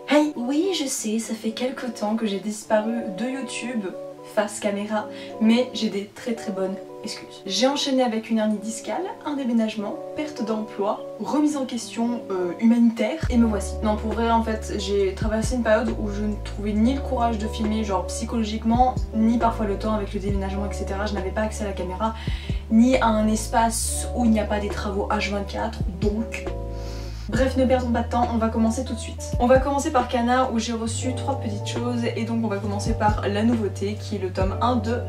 Hey, oui je sais, ça fait quelque temps que j'ai disparu de YouTube face caméra, mais j'ai des très bonnes excuses. J'ai enchaîné avec une hernie discale, un déménagement, perte d'emploi, remise en question humanitaire, et me voici. Non, pour vrai en fait, j'ai traversé une période où je ne trouvais ni le courage de filmer, genre psychologiquement, ni parfois le temps avec le déménagement, etc. Je n'avais pas accès à la caméra, ni à un espace où il n'y a pas des travaux H24, donc... Bref, ne perdons pas de temps, on va commencer tout de suite. On va commencer par Kana où j'ai reçu 3 petites choses et donc on va commencer par la nouveauté qui est le tome 1 de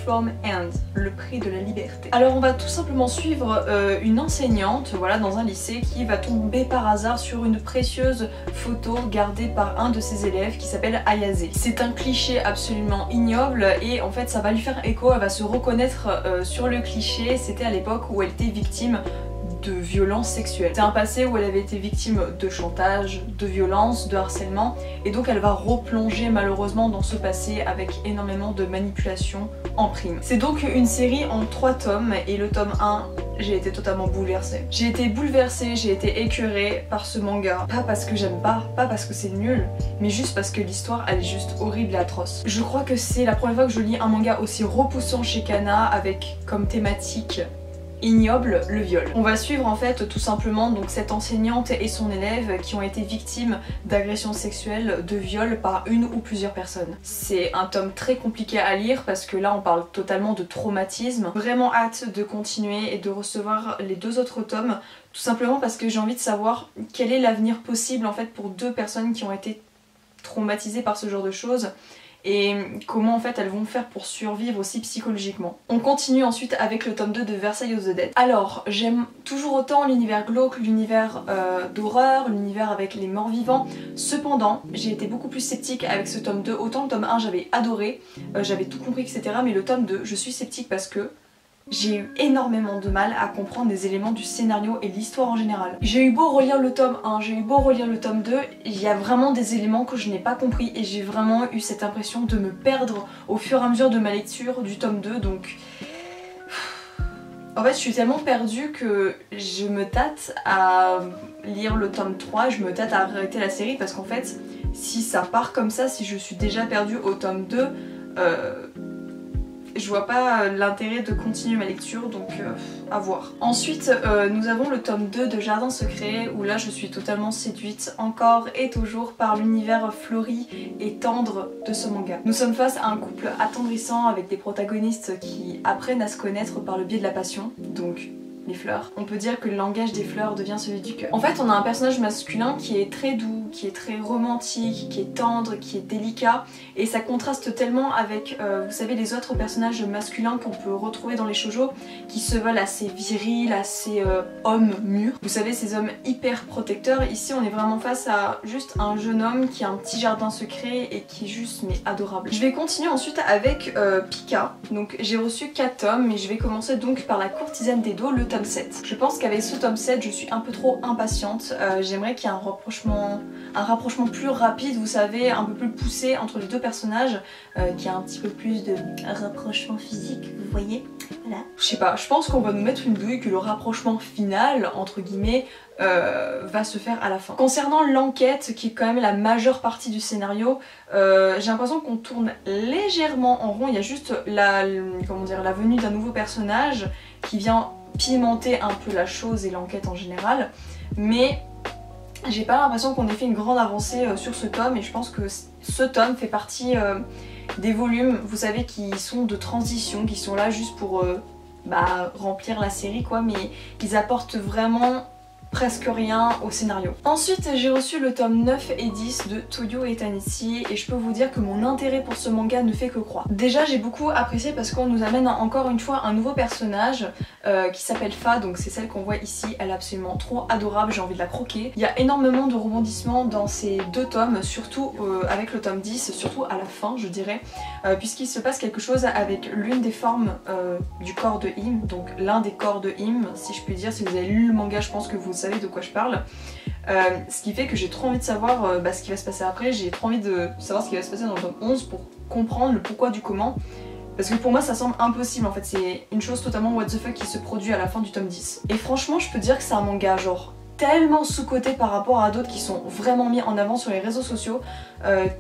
From End, le prix de la liberté. Alors on va tout simplement suivre une enseignante, voilà, dans un lycée qui va tomber par hasard sur une précieuse photo gardée par un de ses élèves qui s'appelle Ayase. C'est un cliché absolument ignoble et en fait ça va lui faire écho, elle va se reconnaître sur le cliché. C'était à l'époque où elle était victime de violences sexuelles. C'est un passé où elle avait été victime de chantage, de violence, de harcèlement et donc elle va replonger malheureusement dans ce passé avec énormément de manipulation en prime. C'est donc une série en 3 tomes et le tome 1, j'ai été totalement bouleversée. J'ai été bouleversée, j'ai été écœurée par ce manga. Pas parce que j'aime pas parce que c'est nul, mais juste parce que l'histoire elle est juste horrible et atroce. Je crois que c'est la première fois que je lis un manga aussi repoussant chez Kana avec comme thématique ignoble le viol. On va suivre en fait tout simplement donc cette enseignante et son élève qui ont été victimes d'agressions sexuelles, de viol par une ou plusieurs personnes. C'est un tome très compliqué à lire parce que là on parle totalement de traumatisme. Vraiment hâte de continuer et de recevoir les 2 autres tomes, tout simplement parce que j'ai envie de savoir quel est l'avenir possible en fait pour 2 personnes qui ont été traumatisées par ce genre de choses et comment en fait elles vont faire pour survivre aussi psychologiquement. On continue ensuite avec le tome 2 de Versailles of the Dead. Alors j'aime toujours autant l'univers glauque, l'univers d'horreur, l'univers avec les morts vivants. Cependant j'ai été beaucoup plus sceptique avec ce tome 2. Autant le tome 1 j'avais adoré, j'avais tout compris etc. Mais le tome 2 je suis sceptique parce que j'ai eu énormément de mal à comprendre des éléments du scénario et l'histoire en général. J'ai eu beau relire le tome 1, j'ai eu beau relire le tome 2, il y a vraiment des éléments que je n'ai pas compris et j'ai vraiment eu cette impression de me perdre au fur et à mesure de ma lecture du tome 2 donc... En fait je suis tellement perdue que je me tâte à lire le tome 3, je me tâte à arrêter la série parce qu'en fait si ça part comme ça, si je suis déjà perdue au tome 2, je vois pas l'intérêt de continuer ma lecture donc à voir. Ensuite nous avons le tome 2 de Jardin secret où là je suis totalement séduite encore et toujours par l'univers fleuri et tendre de ce manga. Nous sommes face à un couple attendrissant avec des protagonistes qui apprennent à se connaître par le biais de la passion, donc les fleurs. On peut dire que le langage des fleurs devient celui du cœur. En fait on a un personnage masculin qui est très doux, qui est très romantique, qui est tendre, qui est délicat et ça contraste tellement avec vous savez les autres personnages masculins qu'on peut retrouver dans les shoujo qui se veulent assez virils, assez hommes mûrs. Vous savez ces hommes hyper protecteurs, ici on est vraiment face à juste un jeune homme qui a un petit jardin secret et qui est juste mais adorable. Je vais continuer ensuite avec Pika, donc j'ai reçu 4 tomes mais je vais commencer donc par La courtisane d'Edo, le tome 7. Je pense qu'avec ce tome 7 je suis un peu trop impatiente, j'aimerais qu'il y ait un rapprochement plus rapide, vous savez, un peu plus poussé entre les 2 personnages, qu'il y ait un petit peu plus de rapprochement physique, vous voyez, voilà. Je sais pas, je pense qu'on va nous mettre une douille que le rapprochement final, entre guillemets, va se faire à la fin. Concernant l'enquête, qui est quand même la majeure partie du scénario, j'ai l'impression qu'on tourne légèrement en rond, il y a juste la venue d'un nouveau personnage qui vient pimenter un peu la chose et l'enquête en général, mais j'ai pas l'impression qu'on ait fait une grande avancée sur ce tome et je pense que ce tome fait partie des volumes, vous savez, qui sont de transition, qui sont là juste pour remplir la série quoi, mais ils apportent vraiment presque rien au scénario. Ensuite j'ai reçu le tome 9 et 10 de Toyo Etanishi et je peux vous dire que mon intérêt pour ce manga ne fait que croître. Déjà j'ai beaucoup apprécié parce qu'on nous amène encore une fois un nouveau personnage qui s'appelle Fa, donc c'est celle qu'on voit ici, elle est absolument trop adorable, j'ai envie de la croquer. Il y a énormément de rebondissements dans ces 2 tomes, surtout avec le tome 10, surtout à la fin je dirais, puisqu'il se passe quelque chose avec l'une des formes du corps de Im, donc l'un des corps de Im si je puis dire. Si vous avez lu le manga je pense que vous savez de quoi je parle. Ce qui fait que j'ai trop envie de savoir ce qui va se passer après, j'ai trop envie de savoir ce qui va se passer dans le tome 11 pour comprendre le pourquoi du comment. Parce que pour moi ça semble impossible en fait, c'est une chose totalement what the fuck qui se produit à la fin du tome 10. Et franchement je peux dire que c'est un manga genre tellement sous-coté par rapport à d'autres qui sont vraiment mis en avant sur les réseaux sociaux.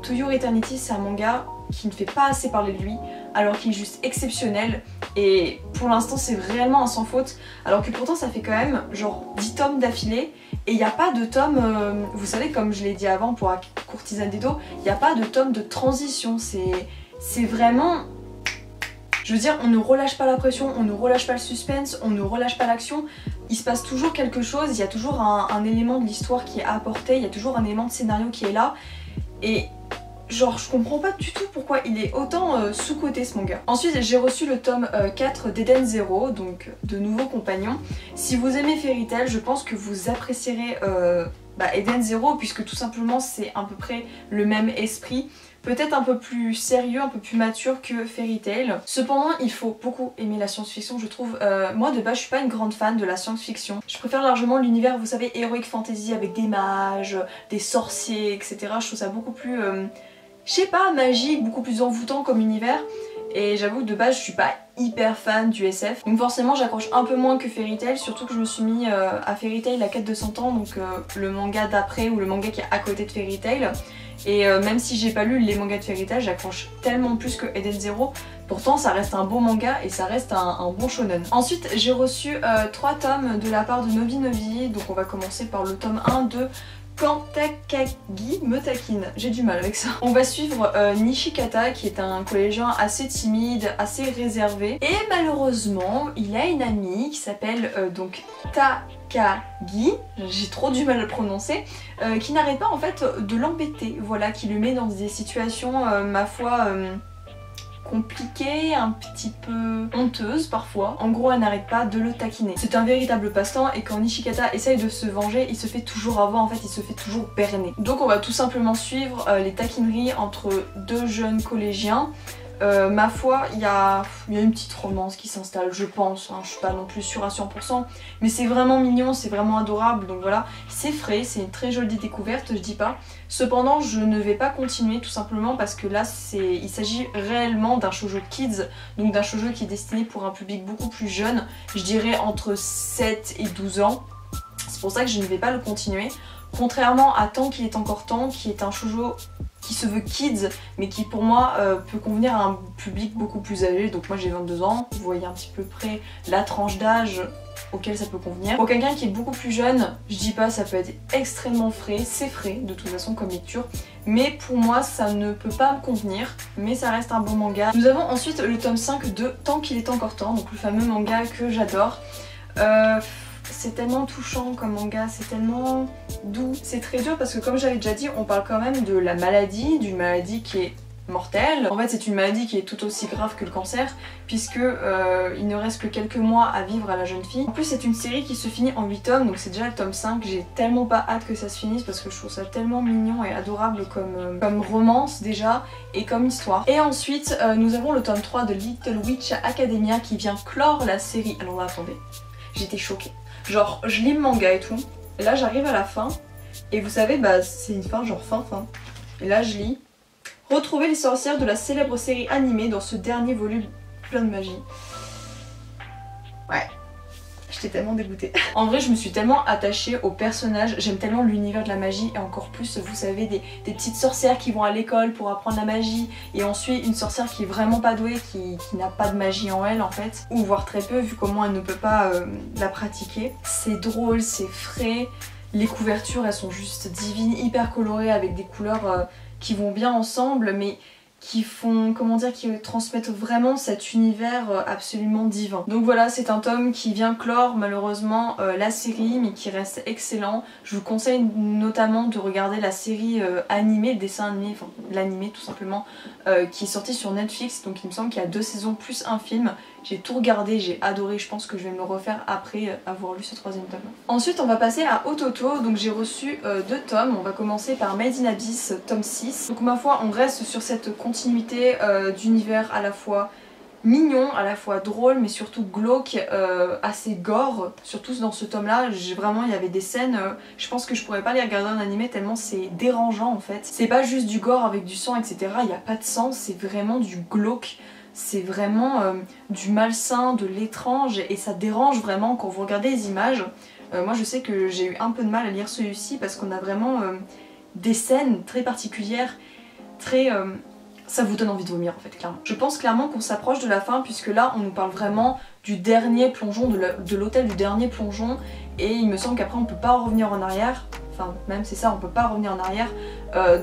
To Your Eternity c'est un manga qui ne fait pas assez parler de lui alors qu'il est juste exceptionnel et pour l'instant c'est réellement un sans faute alors que pourtant ça fait quand même genre 10 tomes d'affilée et il n'y a pas de tome, vous savez comme je l'ai dit avant pour la courtisane d'Edo, il n'y a pas de tome de transition, c'est vraiment... Je veux dire, on ne relâche pas la pression, on ne relâche pas le suspense, on ne relâche pas l'action. Il se passe toujours quelque chose, il y a toujours un élément de l'histoire qui est apporté, il y a toujours un élément de scénario qui est là. Et genre, je comprends pas du tout pourquoi il est autant sous-coté ce manga. Ensuite, j'ai reçu le tome 4 d'Eden Zero, donc de nouveaux compagnons. Si vous aimez Fairy Tail, je pense que vous apprécierez Eden Zero, puisque tout simplement c'est à peu près le même esprit. Peut-être un peu plus sérieux, un peu plus mature que Fairy Tail. Cependant, il faut beaucoup aimer la science-fiction, je trouve. Moi, de base, je suis pas une grande fan de la science-fiction. Je préfère largement l'univers, vous savez, heroic fantasy avec des mages, des sorciers, etc. Je trouve ça beaucoup plus, je sais pas, magique, beaucoup plus envoûtant comme univers. Et j'avoue que de base, je suis pas hyper fan du SF. Donc forcément, j'accroche un peu moins que Fairy Tail, surtout que je me suis mis à Fairy Tail la quête de 100 ans, donc le manga d'après ou le manga qui est à côté de Fairy Tail. Et même si j'ai pas lu les mangas de Fairy Tail, j'accroche tellement plus que Eden Zero. Pourtant ça reste un beau manga et ça reste un bon shonen. Ensuite j'ai reçu 3 tomes de la part de Novi Novi. Donc on va commencer par le tome 1 de Quand Takagi me taquine. J'ai du mal avec ça. On va suivre Nishikata qui est un collégien assez timide, assez réservé. Et malheureusement il a une amie qui s'appelle donc Takagi, j'ai trop du mal à le prononcer, qui n'arrête pas en fait de l'embêter, voilà, qui le met dans des situations ma foi compliquées, un petit peu honteuses parfois. En gros elle n'arrête pas de le taquiner. C'est un véritable passe-temps et quand Nishikata essaye de se venger, il se fait toujours avoir, en fait il se fait toujours berner. Donc on va tout simplement suivre les taquineries entre deux jeunes collégiens. Ma foi, il y a une petite romance qui s'installe, je pense, hein, je suis pas non plus sûre à 100%, mais c'est vraiment mignon, c'est vraiment adorable, donc voilà, c'est frais, c'est une très jolie découverte, je dis pas. Cependant, je ne vais pas continuer tout simplement parce que là, il s'agit réellement d'un shoujo kids, donc d'un shoujo qui est destiné pour un public beaucoup plus jeune, je dirais entre 7 et 12 ans, c'est pour ça que je ne vais pas le continuer. Contrairement à Tant qu'il est encore temps, qui est un shoujo qui se veut kids, mais qui pour moi peut convenir à un public beaucoup plus âgé. Donc moi j'ai 22 ans, vous voyez un petit peu près la tranche d'âge auquel ça peut convenir. Pour quelqu'un qui est beaucoup plus jeune, je dis pas, ça peut être extrêmement frais, c'est frais de toute façon comme lecture, mais pour moi ça ne peut pas me convenir, mais ça reste un bon manga. Nous avons ensuite le tome 5 de Tant qu'il est encore temps, donc le fameux manga que j'adore. C'est tellement touchant comme manga, c'est tellement doux. C'est très dur parce que comme j'avais déjà dit, on parle quand même de la maladie, d'une maladie qui est mortelle. En fait c'est une maladie qui est tout aussi grave que le cancer puisque il ne reste que quelques mois à vivre à la jeune fille. En plus c'est une série qui se finit en 8 tomes, donc c'est déjà le tome 5. J'ai tellement pas hâte que ça se finisse parce que je trouve ça tellement mignon et adorable comme romance déjà et comme histoire. Et ensuite nous avons le tome 3 de Little Witch Academia qui vient clore la série. Alors là attendez, j'étais choquée. Genre je lis le manga et tout, et là j'arrive à la fin, et vous savez bah c'est une fin genre fin. Et là je lis « Retrouver les sorcières de la célèbre série animée dans ce dernier volume plein de magie ». Ouais, j'étais tellement dégoûtée. En vrai je me suis tellement attachée au personnage, j'aime tellement l'univers de la magie et encore plus vous savez des petites sorcières qui vont à l'école pour apprendre la magie et on suit une sorcière qui est vraiment pas douée, qui n'a pas de magie en elle en fait, ou voire très peu vu comment elle ne peut pas la pratiquer. C'est drôle, c'est frais, les couvertures elles sont juste divines, hyper colorées avec des couleurs qui vont bien ensemble mais qui font, comment dire, qui transmettent vraiment cet univers absolument divin. Donc voilà, c'est un tome qui vient clore malheureusement la série, mais qui reste excellent. Je vous conseille notamment de regarder la série animée, le dessin animé, enfin l'animé tout simplement, qui est sorti sur Netflix, donc il me semble qu'il y a 2 saisons plus un film. J'ai tout regardé, j'ai adoré, je pense que je vais me le refaire après avoir lu ce 3e tome. Ensuite on va passer à Ototo, donc j'ai reçu 2 tomes, on va commencer par Made in Abyss tome 6. Donc ma foi on reste sur cette continuité d'univers à la fois mignon, à la fois drôle mais surtout glauque, assez gore, surtout dans ce tome là, vraiment il y avait des scènes, je pense que je pourrais pas les regarder en animé tellement c'est dérangeant en fait. C'est pas juste du gore avec du sang etc, il n'y a pas de sang, c'est vraiment du glauque. c'est vraiment du malsain, de l'étrange et ça dérange vraiment quand vous regardez les images. Moi je sais que j'ai eu un peu de mal à lire celui-ci parce qu'on a vraiment des scènes très particulières, très... ça vous donne envie de vomir en fait, clairement. Je pense clairement qu'on s'approche de la fin puisque là on nous parle vraiment du dernier plongeon, de l'hôtel du dernier plongeon, et il me semble qu'après on peut pas revenir en arrière. Enfin même c'est ça, on peut pas revenir en arrière,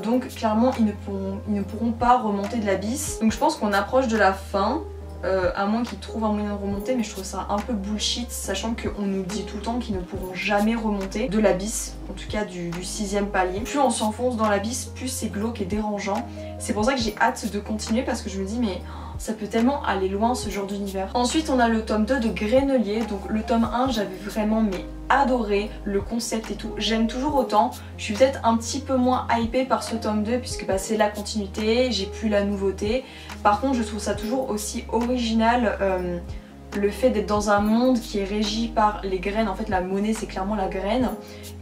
donc clairement ils ne pourront pas remonter de l'abysse. Donc je pense qu'on approche de la fin, à moins qu'ils trouvent un moyen de remonter, mais je trouve ça un peu bullshit, sachant qu'on nous dit tout le temps qu'ils ne pourront jamais remonter de l'abysse, en tout cas du 6e palier. Plus on s'enfonce dans l'abysse, plus c'est glauque et dérangeant. C'est pour ça que j'ai hâte de continuer parce que je me dis mais ça peut tellement aller loin ce genre d'univers. Ensuite on a le tome 2 de Grenelier, donc le tome 1 j'avais vraiment adoré le concept et tout, j'aime toujours autant. Je suis peut-être un petit peu moins hypée par ce tome 2 puisque bah, c'est la continuité, j'ai plus la nouveauté. Par contre je trouve ça toujours aussi original, le fait d'être dans un monde qui est régi par les graines. En fait la monnaie c'est clairement la graine,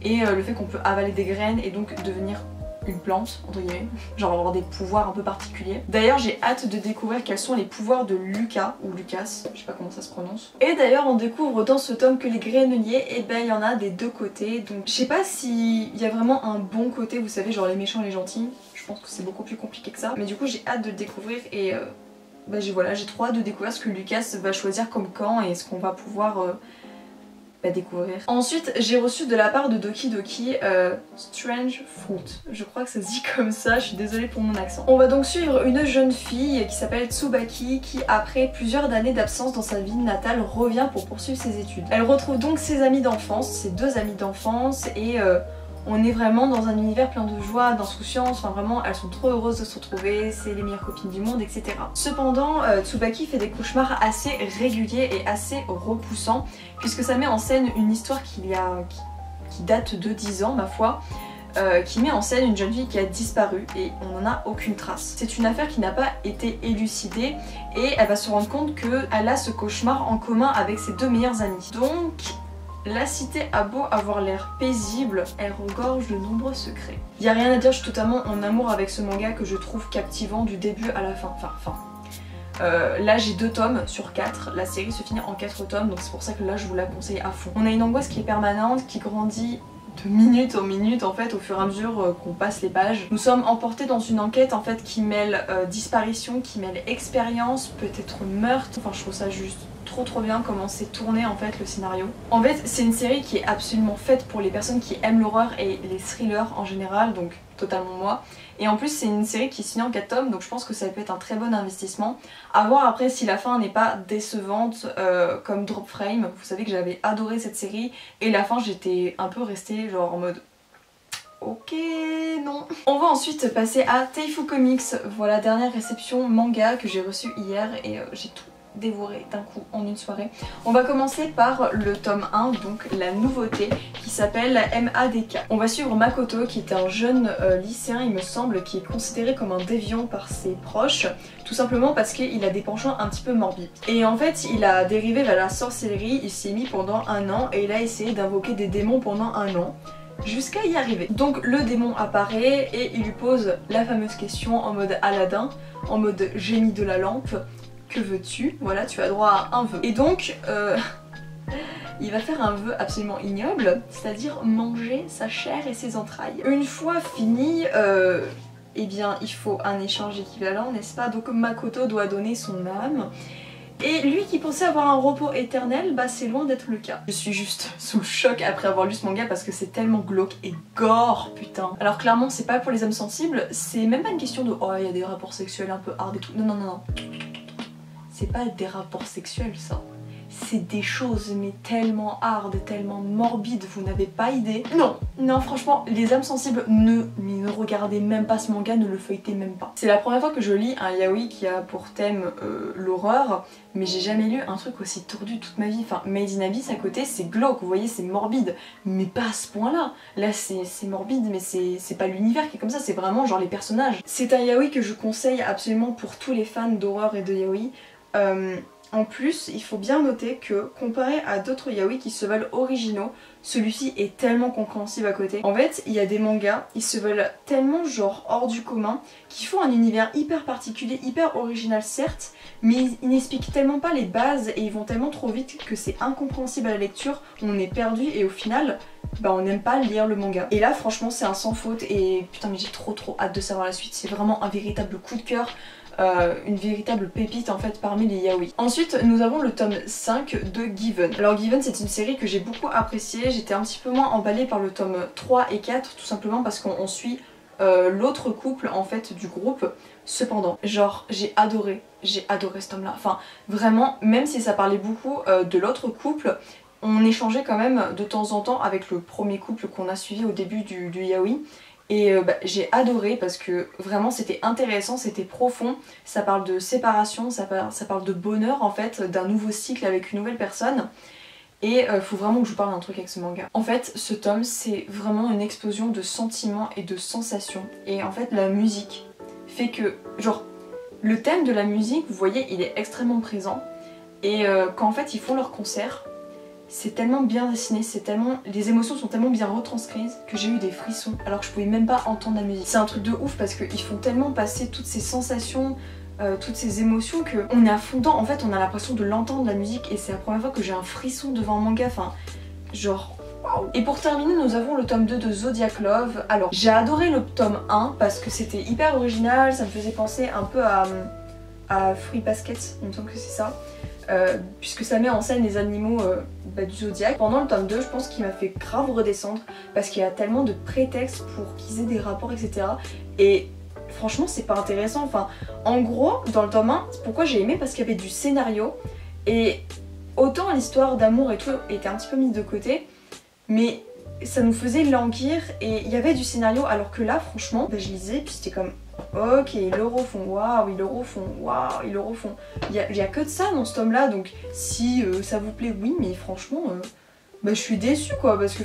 et le fait qu'on peut avaler des graines et donc devenir une plante, entre guillemets, genre avoir des pouvoirs un peu particuliers. D'ailleurs j'ai hâte de découvrir quels sont les pouvoirs de Lucas, ou Lucas, je sais pas comment ça se prononce. Et d'ailleurs on découvre dans ce tome que les Greneliers, et ben il y en a des deux côtés, donc je sais pas s'il y a vraiment un bon côté, vous savez, genre les méchants et les gentils, je pense que c'est beaucoup plus compliqué que ça, mais du coup j'ai hâte de le découvrir et bah, j'ai trop hâte de découvrir ce que Lucas va choisir comme camp et ce qu'on va pouvoir découvrir. Ensuite j'ai reçu de la part de Doki Doki Strange Fruit, je crois que ça se dit comme ça, je suis désolée pour mon accent. On va donc suivre une jeune fille qui s'appelle Tsubaki qui après plusieurs années d'absence dans sa ville natale revient pour poursuivre ses études. Elle retrouve donc ses amis d'enfance, ses deux amis d'enfance, et on est vraiment dans un univers plein de joie, d'insouciance, enfin vraiment elles sont trop heureuses de se retrouver, c'est les meilleures copines du monde, etc. Cependant, Tsubaki fait des cauchemars assez réguliers et assez repoussants, puisque ça met en scène une histoire qui date de 10 ans ma foi, qui met en scène une jeune fille qui a disparu et on n'en a aucune trace. C'est une affaire qui n'a pas été élucidée et elle va se rendre compte qu'elle a ce cauchemar en commun avec ses deux meilleures amies. Donc la cité a beau avoir l'air paisible, elle regorge de nombreux secrets. Y a rien à dire, je suis totalement en amour avec ce manga que je trouve captivant du début à la fin. Là j'ai 2 tomes sur 4, la série se finit en 4 tomes, donc c'est pour ça que là je vous la conseille à fond. On a une angoisse qui est permanente, qui grandit de minute en minute en fait au fur et à mesure qu'on passe les pages. Nous sommes emportés dans une enquête en fait qui mêle disparition, qui mêle expérience, peut-être meurtre, enfin je trouve ça juste trop bien comment c'est tourné en fait le scénario. En fait c'est une série qui est absolument faite pour les personnes qui aiment l'horreur et les thrillers en général, donc totalement moi. Et en plus c'est une série qui est signée en 4 tomes, donc je pense que ça peut être un très bon investissement. À voir après si la fin n'est pas décevante comme Drop Frame. Vous savez que j'avais adoré cette série et la fin j'étais un peu restée genre en mode ok non. On va ensuite passer à Taifu Comics. Voilà, dernière réception manga que j'ai reçue hier et j'ai tout dévoré d'un coup en une soirée. On va commencer par le tome 1, donc la nouveauté qui s'appelle MADK. On va suivre Makoto qui est un jeune lycéen il me semble, qui est considéré comme un déviant par ses proches, tout simplement parce qu'il a des penchants un petit peu morbides. Et en fait il a dérivé vers la sorcellerie, il s'y est mis pendant 1 an et il a essayé d'invoquer des démons pendant 1 an. Jusqu'à y arriver. Donc le démon apparaît et il lui pose la fameuse question en mode Aladdin, en mode génie de la lampe. Que veux-tu? Voilà, tu as droit à un vœu. Et donc, il va faire un vœu absolument ignoble, c'est-à-dire manger sa chair et ses entrailles. Une fois fini, eh bien, il faut un échange équivalent, n'est-ce pas? Donc Makoto doit donner son âme. Et lui qui pensait avoir un repos éternel, bah c'est loin d'être le cas. Je suis juste sous le choc après avoir lu ce manga parce que c'est tellement glauque et gore, putain. Alors clairement c'est pas pour les âmes sensibles, c'est même pas une question de oh il y a des rapports sexuels un peu hard et tout. Non. C'est pas des rapports sexuels ça. C'est des choses mais tellement hard et tellement morbides, vous n'avez pas idée. Non franchement, les âmes sensibles, ne regardez même pas ce manga, ne le feuilletez même pas. C'est la première fois que je lis un yaoi qui a pour thème l'horreur, mais j'ai jamais lu un truc aussi tordu toute ma vie. Enfin, Made in Abyss à côté, c'est glauque, vous voyez, c'est morbide, mais pas à ce point-là. Là, c'est morbide, mais c'est pas l'univers qui est comme ça, c'est vraiment genre les personnages. C'est un yaoi que je conseille absolument pour tous les fans d'horreur et de yaoi. En plus, il faut bien noter que comparé à d'autres yaoi qui se veulent originaux, celui-ci est tellement compréhensible à côté. En fait, il y a des mangas, ils se veulent tellement genre hors du commun, qui font un univers hyper particulier, hyper original certes, mais ils n'expliquent tellement pas les bases et ils vont tellement trop vite que c'est incompréhensible à la lecture, on est perdu et au final, bah on n'aime pas lire le manga. Et là franchement c'est un sans faute et putain mais j'ai trop hâte de savoir la suite, c'est vraiment un véritable coup de cœur. Une véritable pépite en fait parmi les yaoi. Ensuite nous avons le tome 5 de Given. Alors Given c'est une série que j'ai beaucoup appréciée, j'étais un petit peu moins emballée par le tome 3 et 4 tout simplement parce qu'on suit l'autre couple en fait du groupe. Cependant genre j'ai adoré ce tome là, enfin vraiment même si ça parlait beaucoup de l'autre couple, on échangeait quand même de temps en temps avec le premier couple qu'on a suivi au début du yaoi. Et j'ai adoré parce que vraiment c'était intéressant, c'était profond, ça parle de séparation, ça parle de bonheur en fait, d'un nouveau cycle avec une nouvelle personne. Et faut vraiment que je vous parle d'un truc avec ce manga. En fait ce tome c'est vraiment une explosion de sentiments et de sensations. Et en fait la musique fait que, genre le thème de la musique vous voyez il est extrêmement présent. Et quand en fait ils font leur concert, c'est tellement bien dessiné, les émotions sont tellement bien retranscrites que j'ai eu des frissons alors que je pouvais même pas entendre la musique. C'est un truc de ouf parce qu'ils font tellement passer toutes ces sensations, toutes ces émotions qu'on est à fond dedans. En fait on a l'impression de l'entendre la musique et c'est la première fois que j'ai un frisson devant un manga, enfin genre waouh. Et pour terminer nous avons le tome 2 de Zodiac Love. Alors j'ai adoré le tome 1 parce que c'était hyper original, ça me faisait penser un peu à Fruit Basket, il me semble que c'est ça. Puisque ça met en scène les animaux du zodiaque. Pendant le tome 2 je pense qu'il m'a fait grave redescendre parce qu'il y a tellement de prétextes pour qu'ils aient des rapports etc. Et franchement c'est pas intéressant, enfin en gros dans le tome 1 pourquoi j'ai aimé parce qu'il y avait du scénario et autant l'histoire d'amour et tout était un petit peu mise de côté mais ça nous faisait languir et il y avait du scénario alors que là franchement je lisais puis c'était comme ok, ils le refont, waouh, ils le refont, waouh, ils le refont. Il y a que de ça dans ce tome là, donc si ça vous plaît, oui, mais franchement, je suis déçue quoi, parce que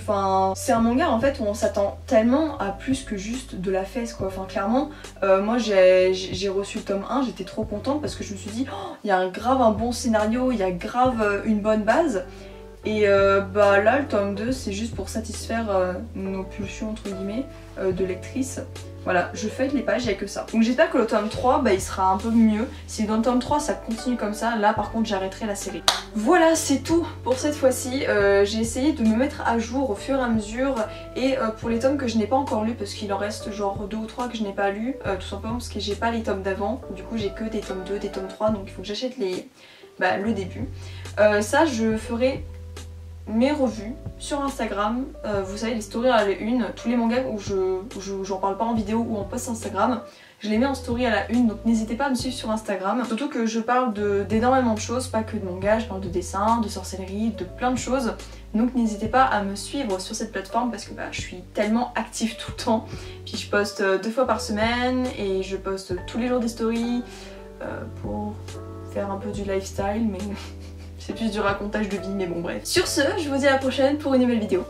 c'est un manga en fait où on s'attend tellement à plus que juste de la fesse quoi. Enfin clairement, moi j'ai reçu le tome 1, j'étais trop contente parce que je me suis dit, oh, il y a grave un bon scénario, il y a grave une bonne base. Et là le tome 2 c'est juste pour satisfaire nos pulsions entre guillemets de lectrice. Voilà, je feuillete les pages, il n'y a que ça. Donc j'espère que le tome 3 il sera un peu mieux. Si dans le tome 3 ça continue comme ça, là par contre j'arrêterai la série. Voilà, c'est tout pour cette fois-ci. J'ai essayé de me mettre à jour au fur et à mesure. Et pour les tomes que je n'ai pas encore lus, parce qu'il en reste genre 2 ou 3 que je n'ai pas lus, tout simplement parce que j'ai pas les tomes d'avant. Du coup j'ai que des tomes 2, des tomes 3, donc il faut que j'achète le début. Ça je ferai mes revues sur Instagram, vous savez les stories à la une, tous les mangas où j'en parle pas en vidéo ou en post Instagram, je les mets en story à la une, donc n'hésitez pas à me suivre sur Instagram. Surtout que je parle d'énormément de choses, pas que de manga, je parle de dessin, de sorcellerie, de plein de choses. Donc n'hésitez pas à me suivre sur cette plateforme parce que je suis tellement active tout le temps. Puis je poste 2 fois par semaine et je poste tous les jours des stories pour faire un peu du lifestyle mais... C'est plus du racontage de vie, mais bon bref. Sur ce, je vous dis à la prochaine pour une nouvelle vidéo.